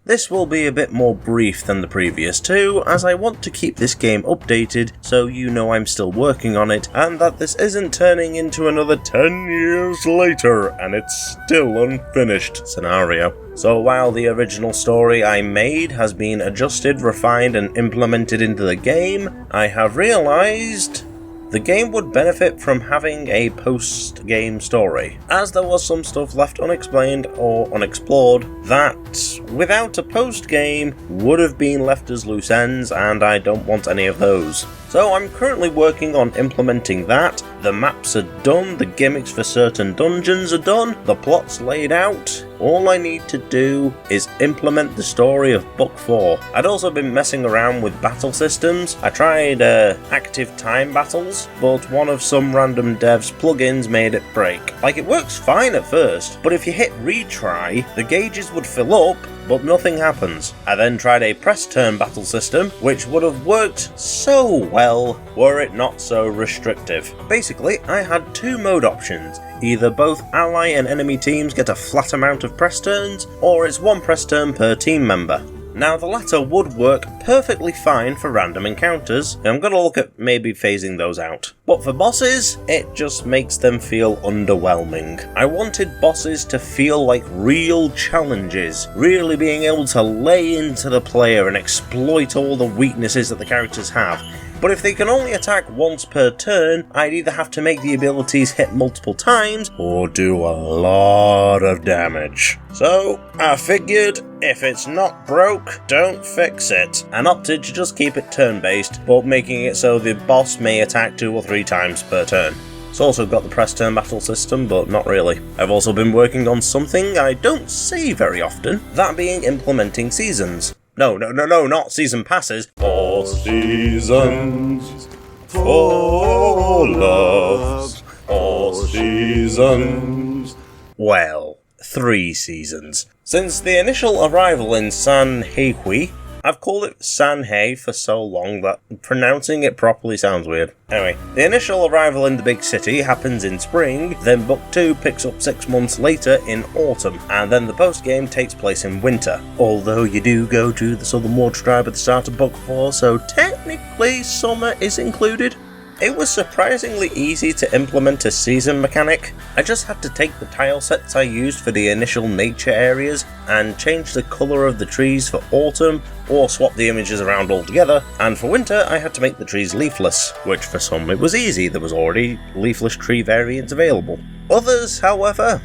This will be a bit more brief than the previous two, as I want to keep this game updated so you know I'm still working on it and that this isn't turning into another 10 years later and it's still unfinished scenario. So while the original story I made has been adjusted, refined and implemented into the game, I have realised the game would benefit from having a post-game story, as there was some stuff left unexplained or unexplored that, without a post-game, would have been left as loose ends, and I don't want any of those. So I'm currently working on implementing that. The maps are done, the gimmicks for certain dungeons are done, the plot's laid out. All I need to do is implement the story of Book 4. I'd also been messing around with battle systems. I tried active time battles, but one of some random dev's plugins made it break. Like, it works fine at first, but if you hit retry, the gauges would fill up, but nothing happens. I then tried a press turn battle system, which would have worked so well were it not so restrictive. Basically, I had two mode options. Either both ally and enemy teams get a flat amount of press turns, or it's one press turn per team member. Now, the latter would work perfectly fine for random encounters, and I'm going to look at maybe phasing those out. But for bosses, it just makes them feel underwhelming. I wanted bosses to feel like real challenges, really being able to lay into the player and exploit all the weaknesses that the characters have. But if they can only attack once per turn, I'd either have to make the abilities hit multiple times or do a lot of damage. So I figured if it's not broke, don't fix it, and opted to just keep it turn-based, but making it so the boss may attack 2 or 3 times per turn. It's also got the press turn battle system, but not really. I've also been working on something I don't say very often, that being implementing seasons. No, not season passes. 4 seasons, 4 loves, 4 seasons. Well, 3 seasons. Since the initial arrival in San Heihui, I've called it Sanhei for so long that pronouncing it properly sounds weird. Anyway, the initial arrival in the big city happens in spring, then Book 2 picks up 6 months later in autumn, and then the post-game takes place in winter. Although you do go to the Southern Water Tribe at the start of Book 4, so technically summer is included. It was surprisingly easy to implement a season mechanic. I just had to take the tile sets I used for the initial nature areas and change the colour of the trees for autumn, or swap the images around altogether, and for winter I had to make the trees leafless, which for some it was easy, there was already leafless tree variants available. Others, however,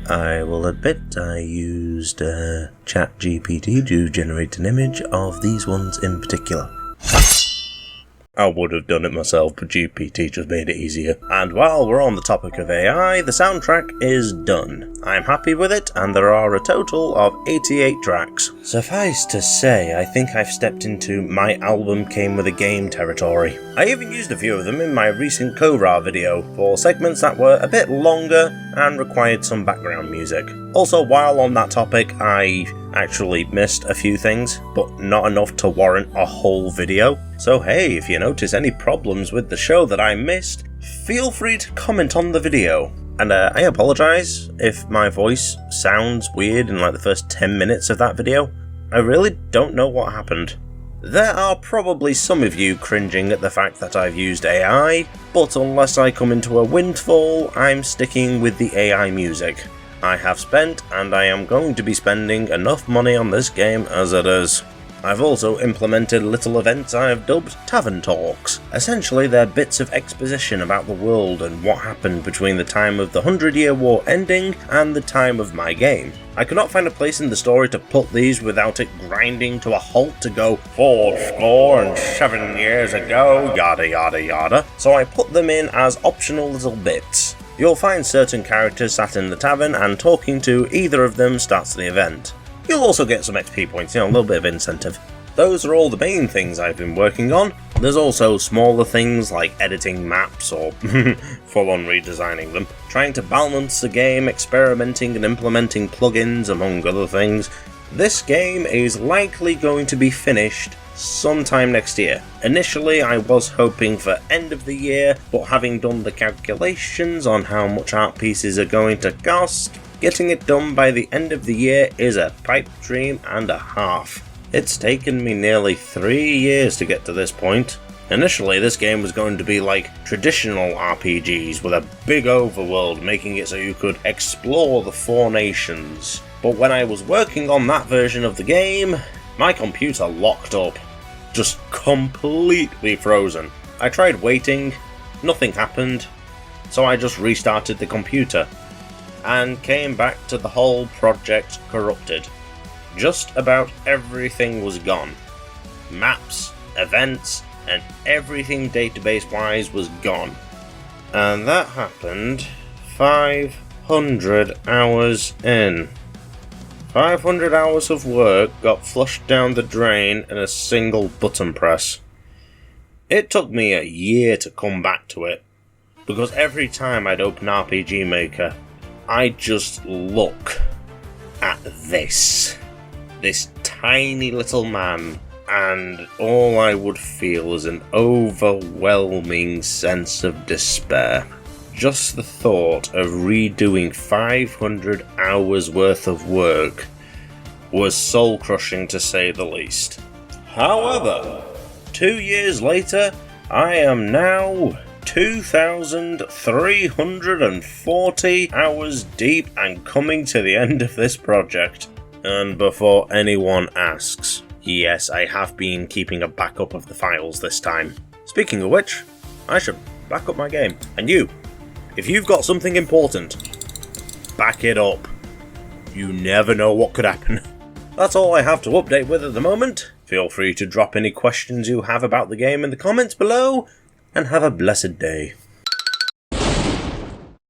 I will admit I used ChatGPT to generate an image of these ones in particular. I would have done it myself, but GPT just made it easier. And while we're on the topic of AI, the soundtrack is done. I'm happy with it, and there are a total of 88 tracks. Suffice to say, I think I've stepped into my album came with a game territory. I even used a few of them in my recent Korra video, for segments that were a bit longer and required some background music. Also, while on that topic, I actually missed a few things, but not enough to warrant a whole video. So hey, if you notice any problems with the show that I missed, feel free to comment on the video. And I apologise if my voice sounds weird in like the first 10 minutes of that video. I really don't know what happened. There are probably some of you cringing at the fact that I've used AI, but unless I come into a windfall, I'm sticking with the AI music. I have spent, and I am going to be spending enough money on this game as it is. I've also implemented little events I have dubbed Tavern Talks. Essentially, they're bits of exposition about the world and what happened between the time of the 100-Year War ending and the time of my game. I could not find a place in the story to put these without it grinding to a halt to go 407 years ago, yada yada yada, so I put them in as optional little bits. You'll find certain characters sat in the tavern, and talking to either of them starts the event. You'll also get some XP points, a little bit of incentive. Those are all the main things I've been working on. There's also smaller things like editing maps or full-on redesigning them, trying to balance the game, experimenting and implementing plugins among other things. This game is likely going to be finished sometime next year. Initially I was hoping for end of the year, but having done the calculations on how much art pieces are going to cost, Getting it done by the end of the year is a pipe dream and a half. It's taken me nearly 3 years to get to this point. Initially, this game was going to be like traditional RPGs with a big overworld, making it so you could explore the 4 nations. But when I was working on that version of the game, my computer locked up. Just completely frozen. I tried waiting, nothing happened, so I just restarted the computer and came back to the whole project corrupted. Just about everything was gone. Maps, events, and everything database-wise was gone. And that happened 500 hours in. 500 hours of work got flushed down the drain in a single button press. It took me a year to come back to it, because every time I'd open RPG Maker, I'd just look at this tiny little man, and all I would feel is an overwhelming sense of despair. Just the thought of redoing 500 hours worth of work was soul-crushing to say the least. However, 2 years later, I am now 2,340 hours deep and coming to the end of this project. And before anyone asks, yes, I have been keeping a backup of the files this time. Speaking of which, I should back up my game. And you, if you've got something important, back it up. You never know what could happen. That's all I have to update with at the moment. Feel free to drop any questions you have about the game in the comments below, and have a blessed day.